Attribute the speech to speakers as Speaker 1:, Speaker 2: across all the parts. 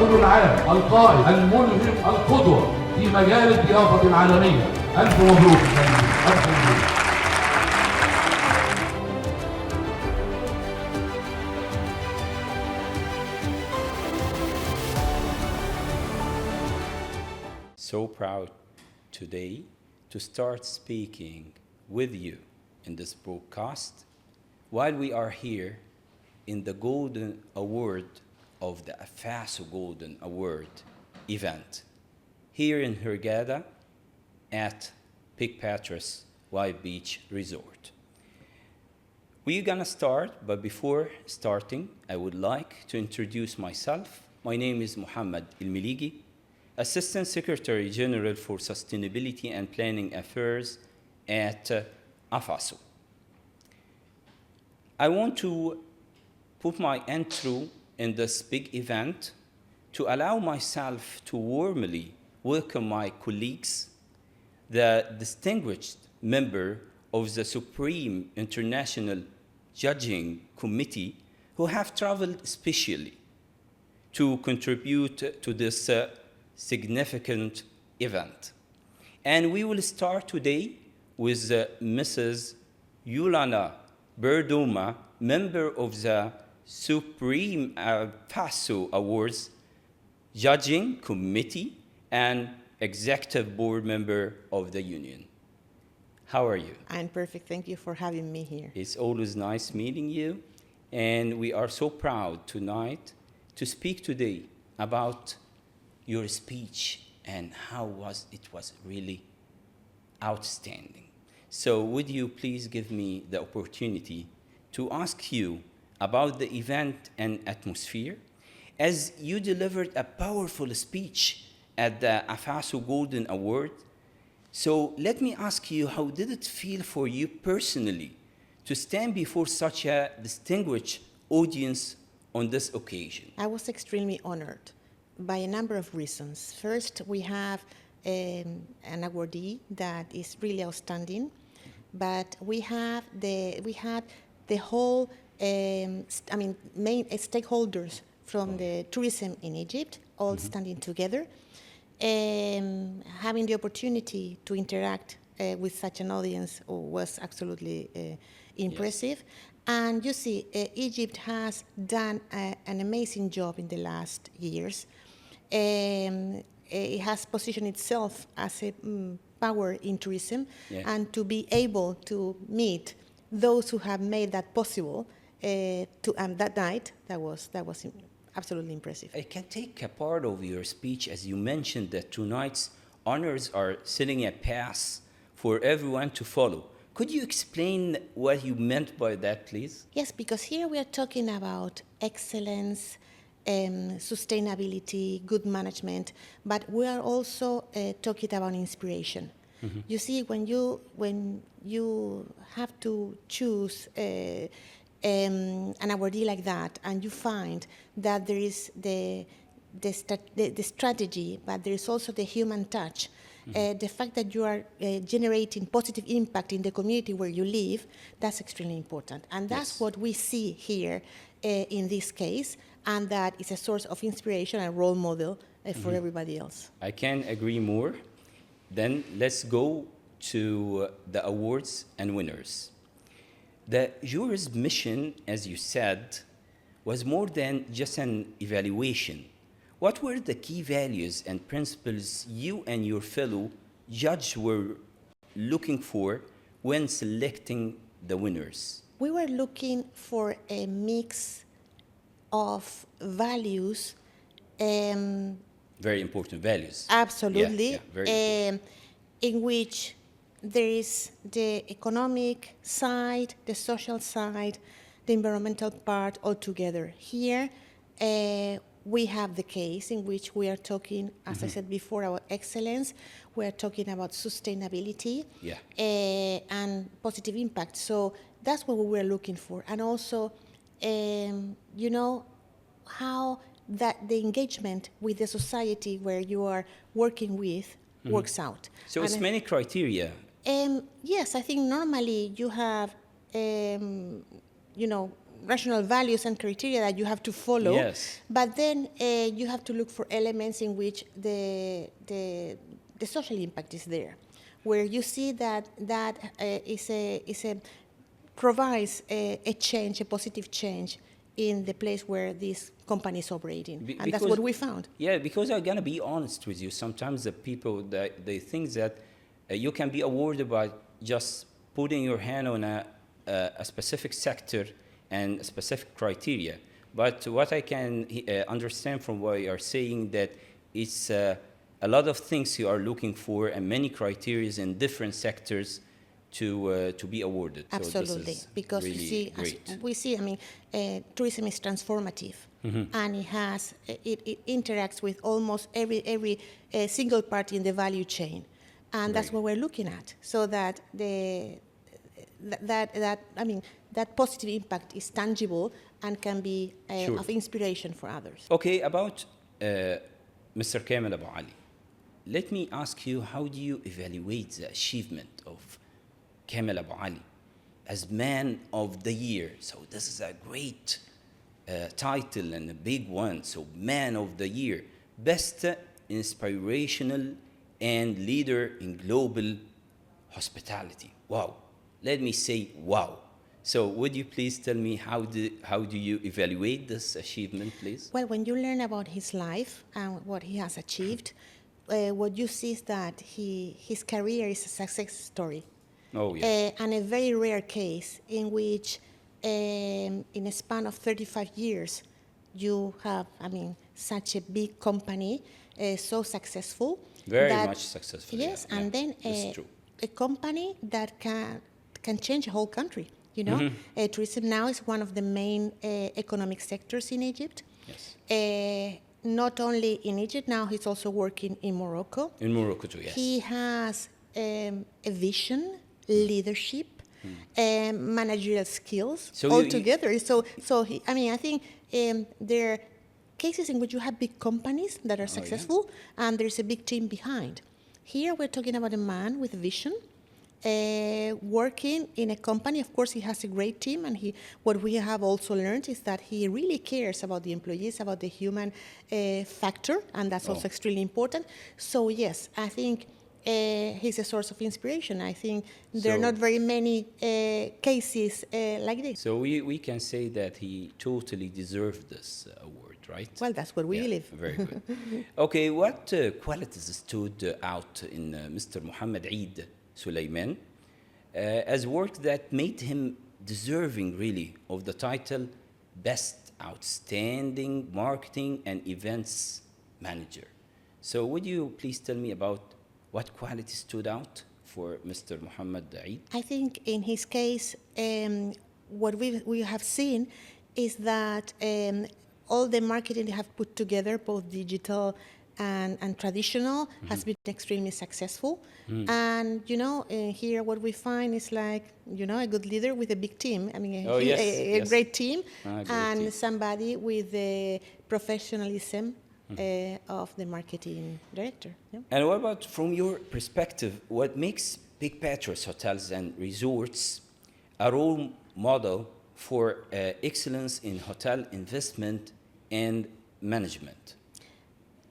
Speaker 1: الرجل العام القائد الملهم القدوة في مجال الضيافة العالمية. ألف مبروك. ألف مبروك.
Speaker 2: So proud today to start speaking with you in this broadcast while we are here in the Golden Award of the AFASO Golden Award event here in Hurghada at Pic Patras White Beach Resort. We're gonna start, but before starting, I would like to introduce myself. My name is محمد المليجي, Assistant Secretary General for Sustainability and Planning Affairs at AFASO. I want to put my intro in this big event to allow myself to warmly welcome my colleagues, the distinguished member of the Supreme International Judging Committee who have traveled especially to contribute to this significant event. And we will start today with Mrs. Yulana Berdoma, member of the Supreme FASO Awards Judging Committee and Executive Board Member of the Union. How are you?
Speaker 3: I'm perfect. Thank you for having me here.
Speaker 2: It's always nice meeting you. And we are so proud tonight to speak today about your speech and how it was really outstanding. So would you please give me the opportunity to ask you about the event and atmosphere, as you delivered a powerful speech at the AFASO Golden Award. So let me ask you, how did it feel for you personally to stand before such a distinguished audience on this occasion?
Speaker 3: I was extremely honored by a number of reasons. First, we have an awardee that is really outstanding, but we had the whole main stakeholders from the tourism in Egypt all standing together, having the opportunity to interact with such an audience was absolutely impressive. Yes. And you see, Egypt has done an amazing job in the last years. It has positioned itself as a power in tourism, and to be able to meet those who have made that possible that night, that was absolutely impressive.
Speaker 2: I can take a part of your speech as you mentioned that tonight's honors are setting a path for everyone to follow. Could you explain what you meant by that, please?
Speaker 3: Yes, because here we are talking about excellence, sustainability, good management, but we are also talking about inspiration. Mm-hmm. You see, when you have to choose an awardee like that, and you find that there is the strategy, but there is also the human touch. The fact that you are generating positive impact in the community where you live, that's extremely important. And that's what we see here in this case, and that is a source of inspiration and role model for everybody else.
Speaker 2: I can't agree more. Then let's go to the awards and winners. The jury's mission, as you said, was more than just an evaluation. What were the key values and principles you and your fellow judges were looking for when selecting the winners?
Speaker 3: We were looking for a mix of values.
Speaker 2: Very important values.
Speaker 3: Absolutely.
Speaker 2: Very
Speaker 3: in which there is the economic side, the social side, the environmental part all together. Here, we have the case in which we are talking, as I said before, about excellence. We are talking about sustainability and positive impact. So that's what we were looking for. And also, how that the engagement with the society where you are working with works out.
Speaker 2: So it's many criteria.
Speaker 3: Yes, I think normally you have, rational values and criteria that you have to follow.
Speaker 2: Yes.
Speaker 3: But then you have to look for elements in which the social impact is there, where you see that provides a change, a positive change in the place where this company is operating. And that's what we found.
Speaker 2: Yeah, because I'm going to be honest with you. Sometimes the people, they think that you can be awarded by just putting your hand on a specific sector and a specific criteria. But what I can understand from what you are saying, that it's a lot of things you are looking for and many criteria in different sectors to be awarded.
Speaker 3: Absolutely,
Speaker 2: so
Speaker 3: because
Speaker 2: really
Speaker 3: you see, as we see, I mean, tourism is transformative, and it interacts with almost every single party in the value chain, and that's what we're looking at. So that that positive impact is tangible and can be of inspiration for others.
Speaker 2: Okay, about Mr. Kamel Abu Ali, let me ask you, how do you evaluate the achievement of Kamel Abu Ali as Man of the Year? So this is a great title and a big one. So Man of the Year, best inspirational and leader in global hospitality. Wow. Let me say wow. So would you please tell me how do you evaluate this achievement, please?
Speaker 3: Well, when you learn about his life and what he has achieved, what you see is that his career is a success story.
Speaker 2: Oh, yes.
Speaker 3: And a very rare case in which, in a span of 35 years, you have, such a big company, so successful.
Speaker 2: Very much successful.
Speaker 3: Yes,
Speaker 2: yeah,
Speaker 3: and then a company that can change a whole country. You know, tourism now is one of the main economic sectors in Egypt.
Speaker 2: Yes.
Speaker 3: Not only in Egypt, now he's also working in Morocco.
Speaker 2: In Morocco too, yes.
Speaker 3: He has a vision, leadership, managerial skills all together. So I think there are cases in which you have big companies that are successful, and there's a big team behind. Here we're talking about a man with a vision, working in a company. Of course, he has a great team, and what we have also learned is that he really cares about the employees, about the human factor, and that's also extremely important. So yes, I think he's a source of inspiration. I think there are not very many cases like this.
Speaker 2: So we can say that he totally deserved this award, right?
Speaker 3: Well, that's what we believe.
Speaker 2: Very good. Okay, what qualities stood out in Mr. Mohammed Eid Suleiman as work that made him deserving, really, of the title Best Outstanding Marketing and Events Manager? So would you please tell me about what qualities stood out for Mr. Mohammed Eid?
Speaker 3: I think in his case, what we have seen is that all the marketing they have put together, both digital and traditional, has been extremely successful. And, here what we find is like, a good leader with a big team. I mean, a great team, and somebody with the professionalism of the marketing director. Yeah.
Speaker 2: And what about, from your perspective, what makes Big Patrice Hotels and Resorts a role model for excellence in hotel investment and management?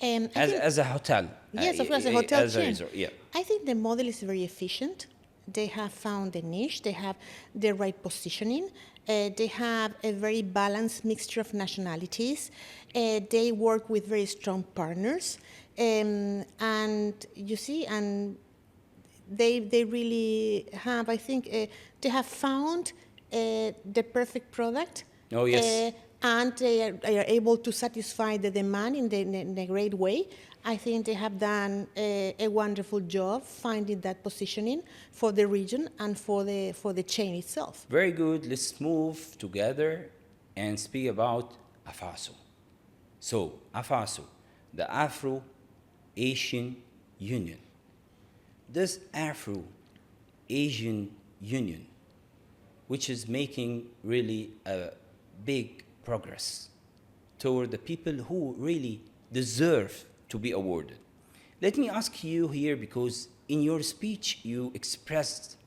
Speaker 2: As a hotel.
Speaker 3: Yes, of course, a hotel
Speaker 2: as
Speaker 3: chain.
Speaker 2: A resort, yeah.
Speaker 3: I think the model is very efficient. They have found a niche. They have the right positioning. They have a very balanced mixture of nationalities. They work with very strong partners. And you see, and they really have, I think, they have found the perfect product.
Speaker 2: Oh, yes.
Speaker 3: And they are able to satisfy the demand in a great way. I think they have done a wonderful job finding that positioning for the region and for the chain itself.
Speaker 2: Very good. Let's move together and speak about AFASO. So, AFASO, the Afro-Asian Union. This Afro-Asian Union, which is making really a big progress toward the people who really deserve to be awarded. Let me ask you here, because in your speech you expressed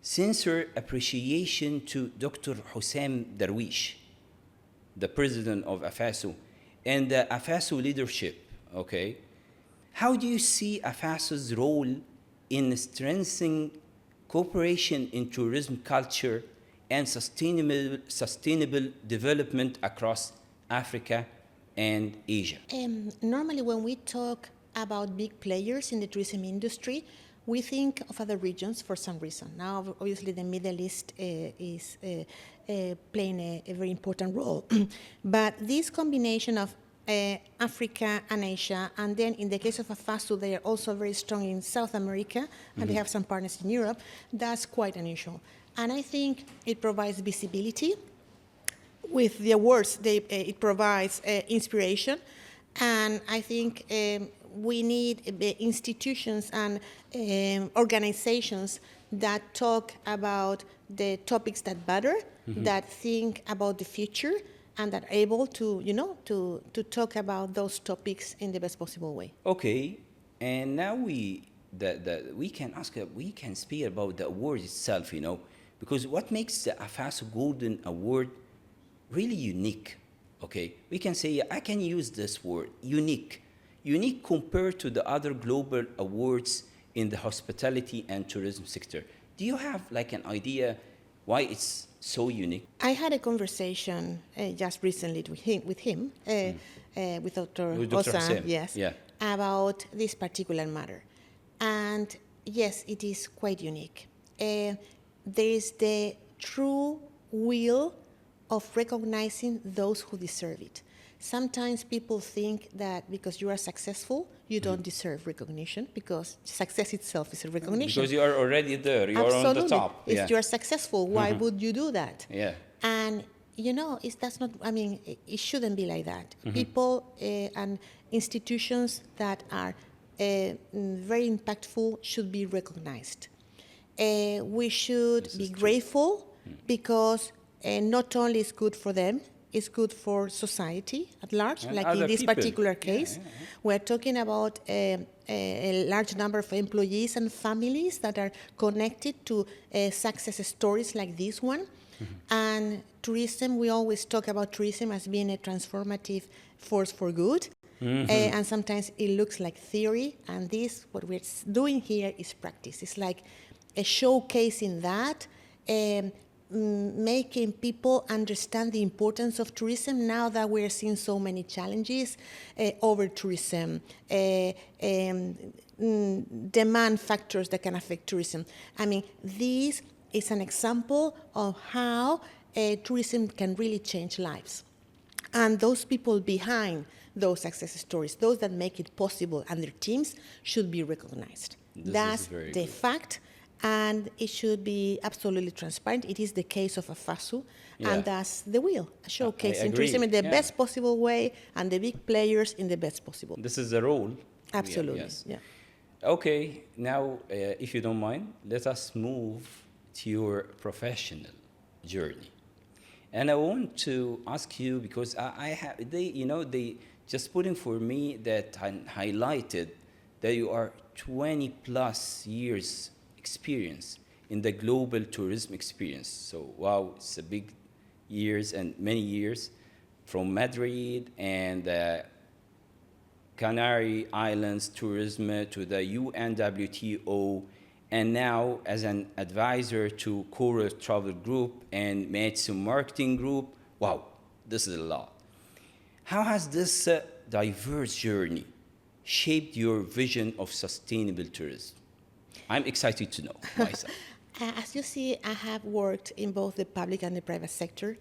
Speaker 2: sincere appreciation to Dr. Husam Drouish, the president of AFASO, and the AFASO leadership, okay? How do you see AFASO's role in strengthening cooperation in tourism culture and sustainable development across Africa and Asia?
Speaker 3: Normally, when we talk about big players in the tourism industry, we think of other regions for some reason. Now, obviously, the Middle East is playing a very important role. But this combination of Africa and Asia, and then in the case of AFASO, they are also very strong in South America, and they have some partners in Europe. That's quite unusual. And I think it provides visibility. With the awards, it provides inspiration. And I think we need institutions and organizations that talk about the topics that matter, that think about the future, and that are able to, to talk about those topics in the best possible way.
Speaker 2: Okay, and now we can speak about the award itself, because what makes the AFASO Golden Award really unique, okay? We can say, I can use this word, unique compared to the other global awards in the hospitality and tourism sector. Do you have like an idea why it's so unique?
Speaker 3: I had a conversation just recently with him, with Dr. Hassan, yes,
Speaker 2: yeah,
Speaker 3: about this particular matter. And yes, it is quite unique. There is the true will of recognizing those who deserve it. Sometimes people think that because you are successful, you don't deserve recognition, because success itself is a recognition.
Speaker 2: Because you are already there, you are on the top.
Speaker 3: If you are successful, why would you do that?
Speaker 2: Yeah.
Speaker 3: And that's not, it shouldn't be like that. People and institutions that are very impactful should be recognized. We should be grateful because not only is good for them, it's good for society at large, and like in this particular case. We're talking about a large number of employees and families that are connected to success stories like this one. And tourism, we always talk about tourism as being a transformative force for good. And sometimes it looks like theory, and this, what we're doing here, is practice. It's like a showcasing that, making people understand the importance of tourism now that we're seeing so many challenges over tourism, demand factors that can affect tourism. This is an example of how tourism can really change lives. And those people behind those success stories, those that make it possible, and their teams should be recognized. That's the fact. And it should be absolutely transparent. It is the case of AFASO, and that's the will, showcasing tourism in the best possible way, and the big players in the best possible.
Speaker 2: This is the role.
Speaker 3: Absolutely,
Speaker 2: Yes.
Speaker 3: yeah.
Speaker 2: Okay, now, if you don't mind, let us move to your professional journey. And I want to ask you, because they just putting for me that highlighted that you are 20 plus years experience in the global tourism experience. So, wow, it's a big years and many years from Madrid and the Canary Islands tourism to the UNWTO, and now as an advisor to Coral Travel Group and Metsu Marketing Group. Wow, this is a lot. How has this diverse journey shaped your vision of sustainable tourism? I'm excited to know myself.
Speaker 3: As you see, I have worked in both the public and the private sector.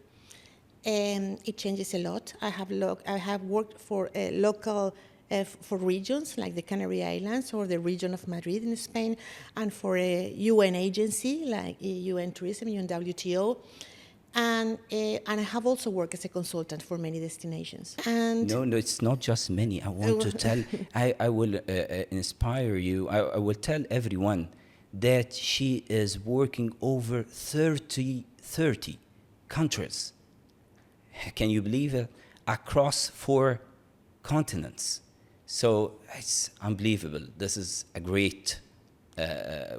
Speaker 3: It changes a lot. I have worked for local for regions like the Canary Islands or the region of Madrid in Spain, and for a UN agency like UN Tourism, UNWTO. And I have also worked as a consultant for many destinations. And
Speaker 2: no, it's not just many. I want to tell, I will inspire you. I will tell everyone that she is working over 30 countries. Can you believe it? Across 4 continents. So it's unbelievable. This is a great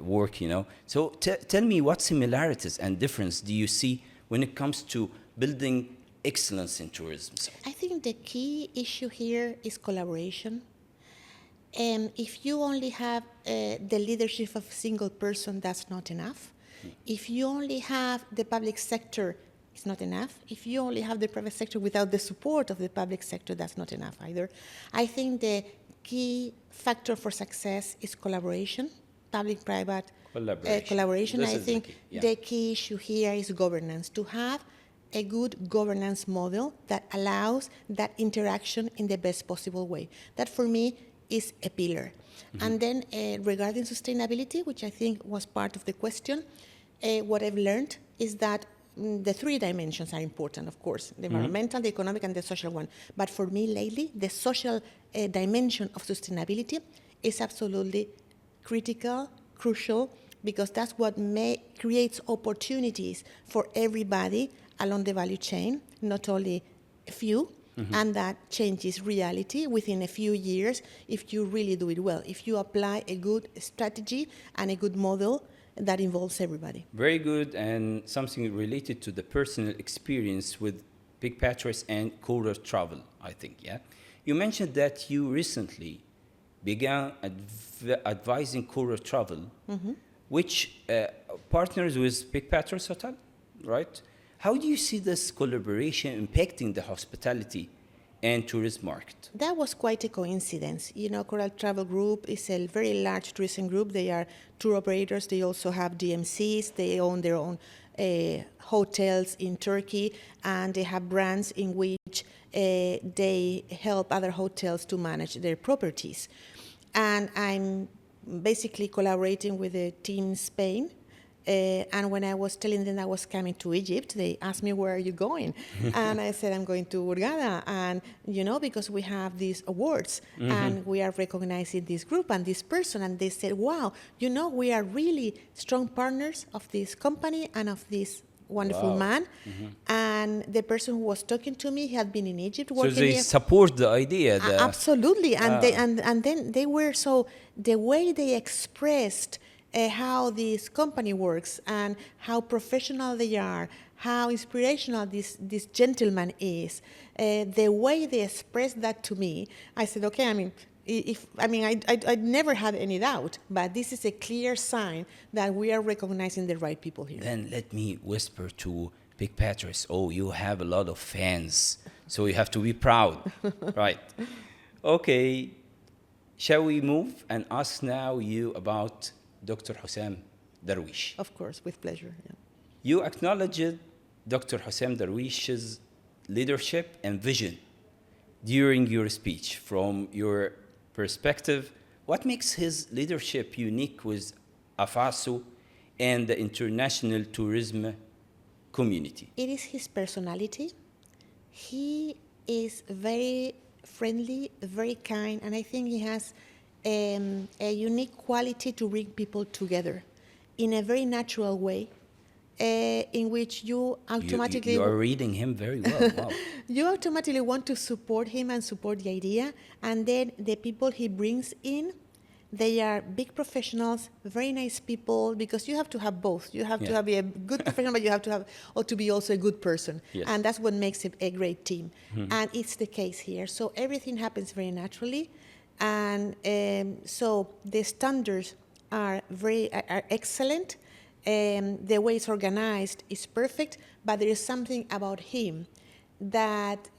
Speaker 2: work, you know. So tell me, what similarities and difference do you see when it comes to building excellence in tourism? So,
Speaker 3: I think the key issue here is collaboration. If you only have the leadership of a single person, that's not enough. If you only have the public sector, it's not enough. If you only have the private sector without the support of the public sector, that's not enough either. I think the key factor for success is collaboration, public-private collaboration. I think the key issue here is governance, to have a good governance model that allows that interaction in the best possible way. That, for me, is a pillar. And then regarding sustainability, which I think was part of the question, what I've learned is that the three dimensions are important, of course, the environmental, the economic, and the social one. But for me lately, the social dimension of sustainability is absolutely critical, crucial, because that's what creates opportunities for everybody along the value chain, not only a few, and that changes reality within a few years if you really do it well, if you apply a good strategy and a good model that involves everybody.
Speaker 2: Very good, and something related to the personal experience with Big Patrice and courier travel, I think, yeah? You mentioned that you recently began advising courier travel, which partners with Big Patrice Hotel, right? How do you see this collaboration impacting the hospitality and tourism market?
Speaker 3: That was quite a coincidence. You know, Coral Travel Group is a very large tourism group. They are tour operators. They also have DMCs. They own their own hotels in Turkey, and they have brands in which they help other hotels to manage their properties. And I'm basically collaborating with a team in Spain. And when I was telling them I was coming to Egypt, they asked me, where are you going? And I said, I'm going to Hurghada. And, you know, because we have these awards and we are recognizing this group and this person. And they said, wow, you know, we are really strong partners of this company and of this wonderful man. And the person who was talking to me had been in Egypt working
Speaker 2: So they support the idea.
Speaker 3: Absolutely. And then they were so, the way they expressed how this company works and how professional they are, how inspirational this gentleman is, the way they expressed that to me, I said, okay, I never had any doubt, but this is a clear sign that we are recognizing the right people here.
Speaker 2: Then let me whisper to Big Patrice, oh, you have a lot of fans, so you have to be proud, right? Okay, shall we move and ask now you about Dr. Hussam Drouish?
Speaker 3: Of course, with pleasure. Yeah.
Speaker 2: You acknowledged Dr. Hussam Drouish's leadership and vision during your speech. From your perspective, what makes his leadership unique with AFASO and the international tourism community?
Speaker 3: It is his personality. He is very friendly, very kind, and I think he has a unique quality to bring people together in a very natural way, in which you automatically...
Speaker 2: You are reading him very well, wow.
Speaker 3: You automatically want to support him and support the idea, and then the people he brings in, they are big professionals, very nice people, because you have to have both. You have to be a good professional, but you have to have, or to be also a good person.
Speaker 2: Yes.
Speaker 3: And that's what makes it a great team. And it's the case here. So everything happens very naturally. And so the standards are excellent. The way it's organized is perfect, but there is something about him that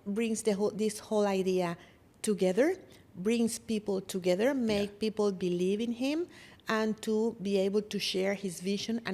Speaker 3: brings this whole idea together, brings people together, make people believe in him, and to be able to share his vision and